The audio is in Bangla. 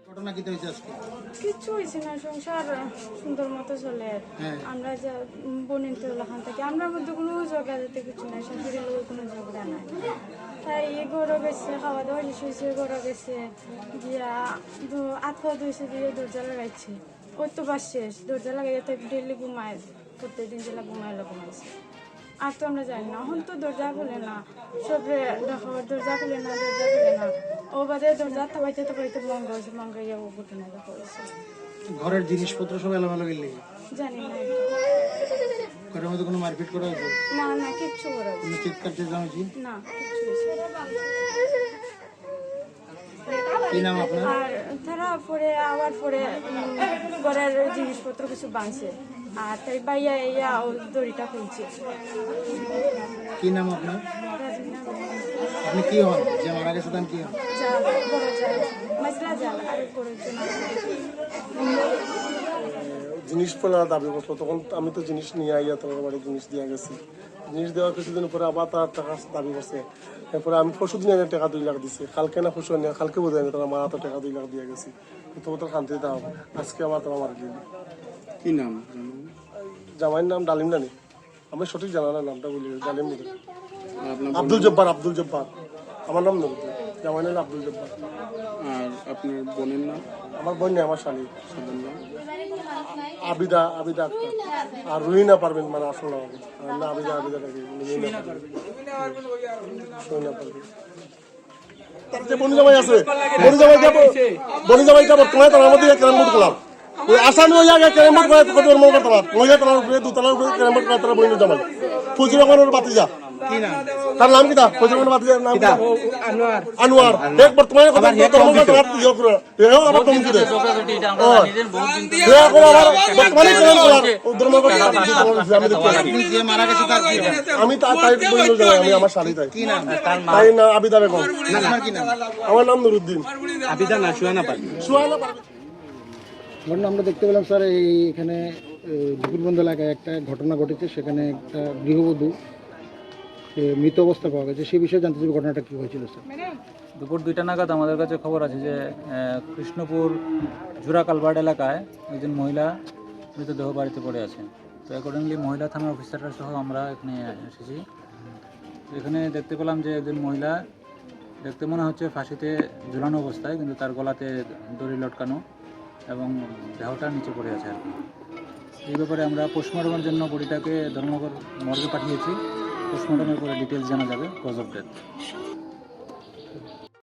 ঘটনা কি হয়েছে আজকে? কিচ্ছু হয়েছে না, সংসার সুন্দর মতো চলে। আমরা যা বোনের তোলাখান থেকে আমরা মধ্যে কোনো ঝগড়া যাতে কিছু নাই, শাশুড়ির লোক কোনো ঝগড়া নাই। তাই ঘরও গেছে, খাওয়া দাওয়া শেষ হয়েছে, ঘরও গেছে গিয়া আত্মা ধুয়েছে দিয়ে দরজা লাগাইছে। ওই তো বাস শেষ, দরজা লাগাইয়া তো ডেলি ঘুমায়, প্রত্যেকদিন জেলা ঘুমাইছে। আর তো আমরা জানি না, এখন তো দরজা খুলে না, সবরে দেখো দরজা খুলে না। ও বাদে দরজা তাবাইতে মঙ্গাইয়া ও ঘটনা দেখা হয়েছে। ঘরের জিনিসপত্র সব এলোমেলো গেলে জানি না, ঘরের মধ্যে কোনো মারপিট করা হয়েছে? না কিচ্ছু করা হয়েছে চিৎকার চেঁচামেচি না, কিচ্ছু হয়েছে। কি নাম আপনার? আর তারা পরে আবার পরে ঘরের জিনিসপত্র কিছু ভাঙছে, আর তাই বাইয়া ইয়া ও দড়িটা খুলছে। কি নাম আপনার? আপনি কি হন যে মারা গেছে? তার কি হন? জাল, বড় জাল, মাছলা জাল। আর জিনিস পেলার দাবি করতো, তখন আমি তো জিনিস নিয়ে আইয়া তোমার বাড়ি জিনিস দিয়ে গেছি। জিনিস দেওয়ার কিছুদিন পরে আবার তার টাকা দাবি করছে। এরপরে আমি পরশু দিন টাকা 2 লাখ দিছি, কালকে না পরশু নিয়ে কালকে বোঝায় না, তারা মা তো টাকা 2 লাখ দিয়ে গেছি, তো তোর শান্তি দিতে হবে। আজকে আবার তোমার মারি দিল। কি নাম? জামাইয়ের নাম ডালিম রানী, আমি সঠিক জানা না নামটা বলি। ডালিম আব্দুল জব্বার আমার নাম নুরুদ্দিন, জামাইয়ের নাম আব্দুল জব্বার। আর আপনার বোনের নাম? আমার বোন নেই, আমার শালী। আবিদা আক্তার। আর রুহিনা পারবেন, মানে আসল নাম না আবিদা নাকি তার যে বনি জামাই আছে, বনি জামাই যাবো তোমায় তার মধ্যে ক্যারাম বোর্ড খেলাম। ওই আসামি ওই আগে ক্যারাম বোর্ড করে কত মনে করতে পার মহিলা তলার উপরে 2 তলার উপরে ক্যারাম বোর্ড করে তারা বনি জামাই ফজুর রহমানের বাতিজা। তার নাম কি? ফজুর রহমানের বাতিজার নাম আনোয়ার। দেখ বর্তমানে কথা ধর্ম তোমার ইয়ে করে এও আবার তুমি করে বর্তমানে ধর্ম করে আমি যে মারা গেছে তার কি? আমি তাই বলি জামাই, আমি আমার শালী। তাই কি নাম? তাই না আবিদা বেগম। আপনার কি নাম? আমার নাম নুরুদ্দিন। আবিদা না সুহানা পারবেন? সুহানা পারবেন। আমরা দেখতে পেলাম স্যার এখানে দুপুরবন্ধ এলাকায় একটা ঘটনা ঘটেছে, সেখানে একটা গৃহবধূ মৃত অবস্থা পাওয়া গেছে। সেই বিষয়ে জানতে চাই ঘটনাটা কী হয়েছিল স্যার? দুপুর 2টা নাগাদ আমাদের কাছে খবর আছে যে কৃষ্ণপুর জোড়া কালভার্ট এলাকায় একজন মহিলা মৃতদেহ বাড়িতে পড়ে আছে। তো অ্যাকর্ডিংলি মহিলা থানার অফিসাররা সহ আমরা এখানে এসেছি। এখানে দেখতে পেলাম যে একজন মহিলা দেখতে মনে হচ্ছে ফাঁসিতে ঝুলানো অবস্থায়, কিন্তু তার গলাতে দড়ি লটকানো এবং দেহটা নিচে পড়ে আছে আর কি। এই ব্যাপারে আমরা পোস্টমর্টমের জন্য বডিটাকে ধর্মনগর মর্গে পাঠিয়েছি। পোস্টমর্টমের পরে ডিটেলস জানা যাবে, কজ অফ ডেথ।